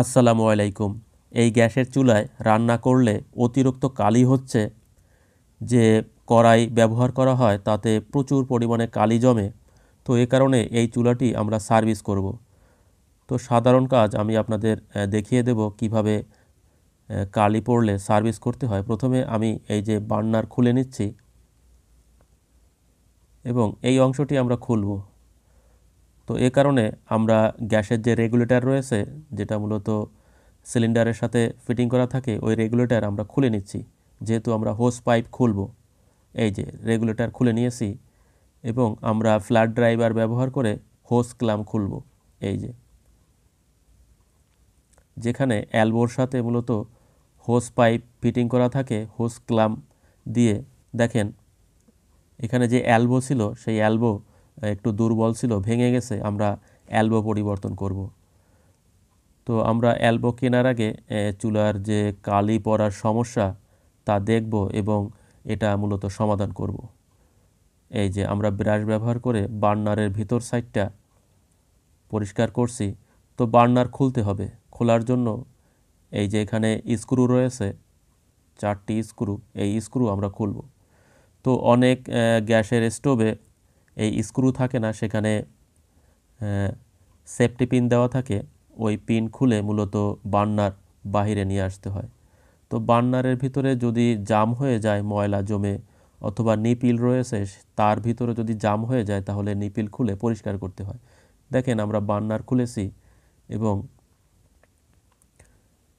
আসসালামু আলাইকুম। এই গ্যাসের চুলায় রান্না করলে অতিরিক্ত কালি হচ্ছে। যে কড়াই ব্যবহার করা হয় তাতে প্রচুর পরিমাণে কালি জমে। তো এ কারণে এই চুলাটি আমরা সার্ভিস করব। তো সাধারণ কাজ আমি আপনাদের দেখিয়ে দেব কিভাবে কালি পড়লে সার্ভিস করতে হয়। প্রথমে আমি এই যে বার্নার খুলে নিচ্ছি এবং এই অংশটি আমরা খুলব। তো এ কারণে আমরা গ্যাসের যে রেগুলেটর রয়েছে, যেটা মূলত সিলিন্ডারের সাথে ফিটিং করা থাকে, ওই রেগুলেটর আমরা খুলে নিচ্ছি। যেহেতু আমরা হোস পাইপ খুলব, এই যে রেগুলেটর খুলে নিয়েছি এবং আমরা ফ্ল্যাট ড্রাইভার ব্যবহার করে হোস ক্লাম খুলব। এই যে যেখানে অ্যালবোর সাথে মূলত হোস পাইপ ফিটিং করা থাকে, হোস ক্লাম দিয়ে দেখেন এখানে যে অ্যালবো ছিল সেই অ্যালবো একটু দুর্বল ছিল, ভেঙে গেছে। আমরা অ্যালবো পরিবর্তন করব। তো আমরা অ্যালবো কেনার আগে চুলার যে কালি পড়ার সমস্যা তা দেখব এবং এটা মূলত সমাধান করব। এই যে আমরা ব্রাশ ব্যবহার করে বার্নারের ভিতর সাইডটা পরিষ্কার করছি। তো বার্নার খুলতে হবে। খোলার জন্য এই যে এখানে স্ক্রু রয়েছে, 4টি স্ক্রু, এই স্ক্রু আমরা খুলব। তো অনেক গ্যাসের স্টোভে এই স্ক্রু থাকে না, সেখানে সেফটি পিন দেওয়া থাকে। ওই পিন খুলে মূলত বার্নার বাহিরে নিয়ে আসতে হয়। তো বার্নারের ভিতরে যদি জাম হয়ে যায়, ময়লা জমে, অথবা নিপিল রয়েছে তার ভিতরে যদি জাম হয়ে যায়, তাহলে নিপিল খুলে পরিষ্কার করতে হয়। দেখেন আমরা বার্নার খুলেছি এবং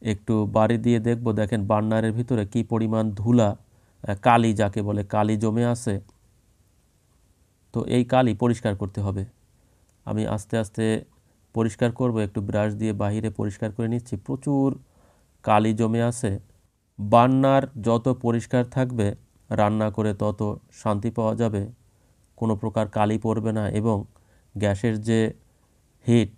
একটু বাড়ি দিয়ে দেখব। দেখেন বার্নারের ভিতরে কি পরিমাণ ধুলা, কালি যাকে বলে, কালি জমে আছে। তো এই কালি পরিষ্কার করতে হবে। আমি আস্তে আস্তে পরিষ্কার করব, একটু ব্রাশ দিয়ে বাহিরে পরিষ্কার করে নিচ্ছি। প্রচুর কালি জমে আছে। বার্নার যত পরিষ্কার থাকবে রান্না করে তত শান্তি পাওয়া যাবে, কোনো প্রকার কালি পড়বে না এবং গ্যাসের যে হিট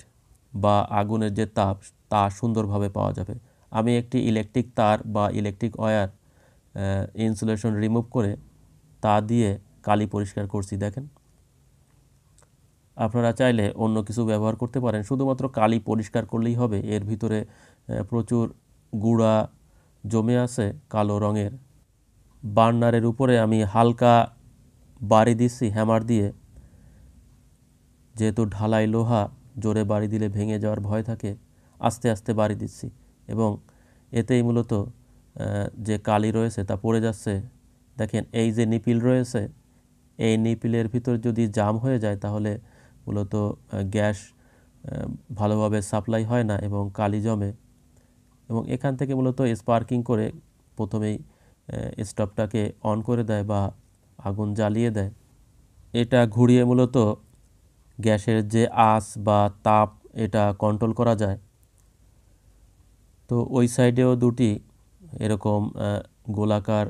বা আগুনের যে তাপ তা সুন্দরভাবে পাওয়া যাবে। আমি একটি ইলেকট্রিক তার বা ইলেকট্রিক ওয়্যার ইনসুলেশন রিমুভ করে তা দিয়ে কালি পরিষ্কার করছি। দেখেন আপনারা চাইলে অন্য কিছু ব্যবহার করতে পারেন, শুধুমাত্র কালি পরিষ্কার করলেই হবে। এর ভিতরে প্রচুর গুঁড়া জমে আছে কালো রঙের। বার্নারের উপরে আমি হালকা বাড়ি দিচ্ছি হ্যামার দিয়ে। যেহেতু ঢালাই লোহা, জোরে বাড়ি দিলে ভেঙে যাওয়ার ভয় থাকে, আস্তে আস্তে বাড়ি দিচ্ছি এবং এতেই মূলত যে কালি রয়েছে তা পড়ে যাচ্ছে। দেখেন এই যে নিপিল রয়েছে, এই নিপিলের ভিতর যদি জাম হয়ে যায় তাহলে মূলত গ্যাস ভালোভাবে সাপ্লাই হয় না এবং কালি জমে। এবং এখান থেকে মূলত স্পার্কিং করে প্রথমেই স্টোভটাকে অন করে দেয় বা আগুন জ্বালিয়ে দেয়। এটা ঘুরিয়ে মূলত গ্যাসের যে আঁচ বা তাপ এটা কন্ট্রোল করা যায়। তো ওই সাইডেও দুটি এরকম গোলাকার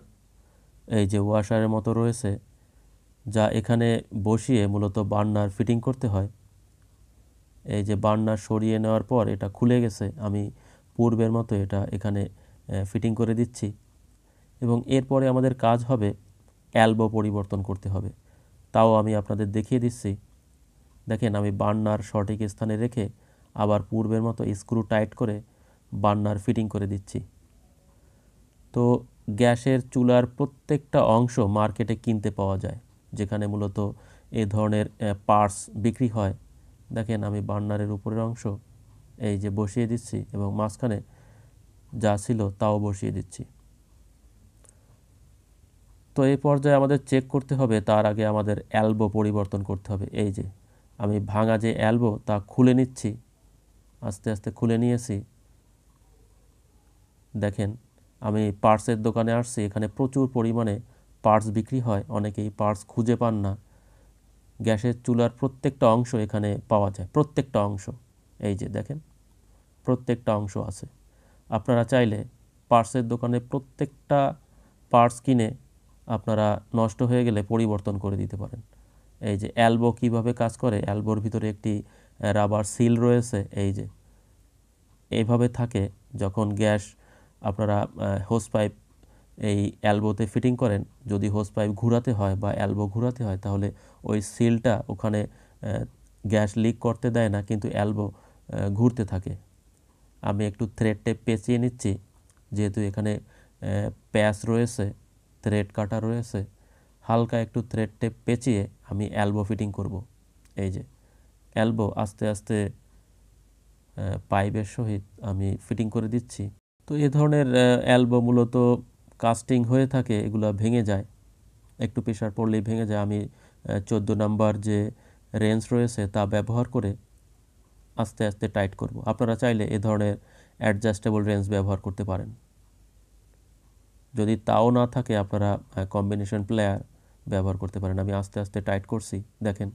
এই যে ওয়াশারের মতো রয়েছে, যা এখানে বসিয়ে মূলত বার্নার ফিটিং করতে হয়। এই যে বার্নার সরিয়ে নেওয়ার পর এটা খুলে গেছে, আমি পূর্বের মতো এটা এখানে ফিটিং করে দিচ্ছি এবং এরপরে আমাদের কাজ হবে অ্যালবো পরিবর্তন করতে হবে। তাও আমি আপনাদের দেখিয়ে দিচ্ছি। দেখেন আমি বার্নার সঠিক স্থানে রেখে আবার পূর্বের মতো স্ক্রু টাইট করে বার্নার ফিটিং করে দিচ্ছি। তো গ্যাসের চুলার প্রত্যেকটা অংশ মার্কেটে কিনতে পাওয়া যায়, যেখানে মূলত এই ধরনের পার্টস বিক্রি হয়। দেখেন আমি বার্নারের উপরের অংশ এই যে বসিয়ে দিচ্ছি এবং মাঝখানে যা ছিল তাও বসিয়ে দিচ্ছি। তো এই পর্যায়ে আমাদের চেক করতে হবে, তার আগে আমাদের অ্যালবো পরিবর্তন করতে হবে। এই যে আমি ভাঙা যে অ্যালবো তা খুলে নিচ্ছি, আস্তে আস্তে খুলে নিয়েছি। দেখেন আমি পার্টসের দোকানে আসছি, এখানে প্রচুর পরিমাণে পার্টস বিক্রি হয়। অনেকেই পার্টস খুঁজে পান না। গ্যাসের চুলার প্রত্যেকটা অংশ এখানে পাওয়া যায়, প্রত্যেকটা অংশ। এই যে দেখেন প্রত্যেকটা অংশ আছে। আপনারা চাইলে পার্টসের দোকানে প্রত্যেকটা পার্টস কিনে আপনারা নষ্ট হয়ে গেলে পরিবর্তন করে দিতে পারেন। এই যে অ্যালবো কিভাবে কাজ করে, অ্যালবোর ভিতরে একটি রাবার সিল রয়েছে। এই যে এইভাবে থাকে। যখন গ্যাস আপনারা হোস পাইপ এই অ্যালবোতে ফিটিং করেন, যদি হোস পাইপ ঘোরাতে হয় বা অ্যালবো ঘোরাতে হয়, তাহলে ওই সিলটা ওখানে গ্যাস লিক করতে দেয় না, কিন্তু অ্যালবো ঘুরতে থাকে। আমি একটু থ্রেড টেপ পেঁচিয়ে নিচ্ছি, যেহেতু এখানে প্যাচ রয়েছে, থ্রেড কাটা রয়েছে। হালকা একটু থ্রেড টেপ পেঁচিয়ে আমি এলবো ফিটিং করব। এই যে এলবো আস্তে আস্তে পাইপের সহিত আমি ফিটিং করে দিচ্ছি। তো এ ধরনের এলবো মূলত কাস্টিং হয়ে থাকে, এগুলো ভেঙে যায়, একটু প্রেশার পড়লেই ভেঙে যায়। আমি 14 নাম্বার যে রেঞ্জ রয়েছে তা ব্যবহার করে আস্তে আস্তে টাইট করব। আপনারা চাইলে এ ধরনের অ্যাডজাস্টেবল রেঞ্জ ব্যবহার করতে পারেন। যদি তাও না থাকে আপনারা কম্বিনেশন প্লেয়ার ব্যবহার করতে পারেন। আমি আস্তে আস্তে টাইট করছি, দেখেন।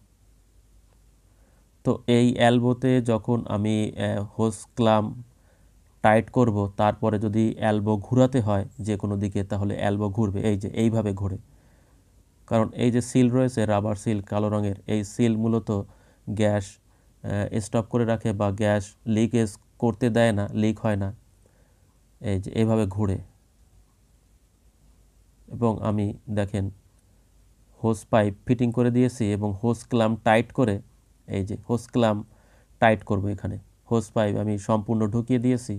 তো এই এলবোতে যখন আমি হোস ক্লাম টাইট করব, তারপরে যদি এলবো ঘোরাতে হয় যে কোনো দিকে, তাহলে এলবো ঘুরবে, এই যে এইভাবে ঘুরে। কারণ এই যে সিল রয়েছে, রাবার সিল কালো রঙের, এই সিল মূলত গ্যাস স্টপ করে রাখে বা গ্যাস লিকেজ করতে দেয় না, লিক হয় না। এই যে এইভাবে ঘুরে। এবং আমি দেখেন হোস পাইপ ফিটিং করে দিয়েছি এবং হোস ক্লাম টাইট করে, এই যে হোস ক্লাম টাইট করব এখানে। হোস পাইপ আমি সম্পূর্ণ ঢুকিয়ে দিয়েছি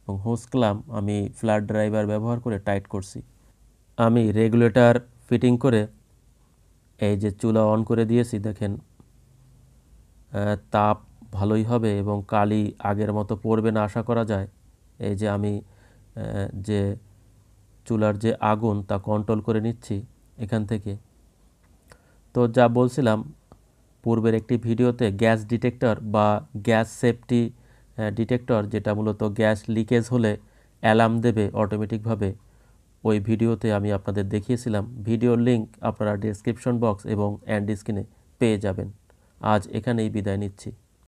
এবং হোস ক্লাম আমি ফ্ল্যাট ড্রাইভার ব্যবহার করে টাইট করছি। আমি রেগুলেটর ফিটিং করে এই যে চুলা অন করে দিয়েছি, দেখেন তাপ ভালোই হবে এবং কালি আগের মতো পড়বে না আশা করা যায়। এই যে আমি যে চুলার যে আগুন তা কন্ট্রোল করে নিচ্ছি এখান থেকে। তো যা বলছিলাম পূর্বের একটি ভিডিওতে, গ্যাস ডিটেক্টর বা গ্যাস সেফটি ডিটেক্টর, যেটা মূলত গ্যাস লিকেজ হলে অ্যালার্ম দেবে অটোমেটিকভাবে, ওই ভিডিওতে আমি আপনাদের দেখিয়েছিলাম। ভিডিওর লিঙ্ক আপনারা ডেসক্রিপশন বক্স এবং এন্ড স্ক্রিনে পেয়ে যাবেন। আজ এখানেই বিদায় নিচ্ছি।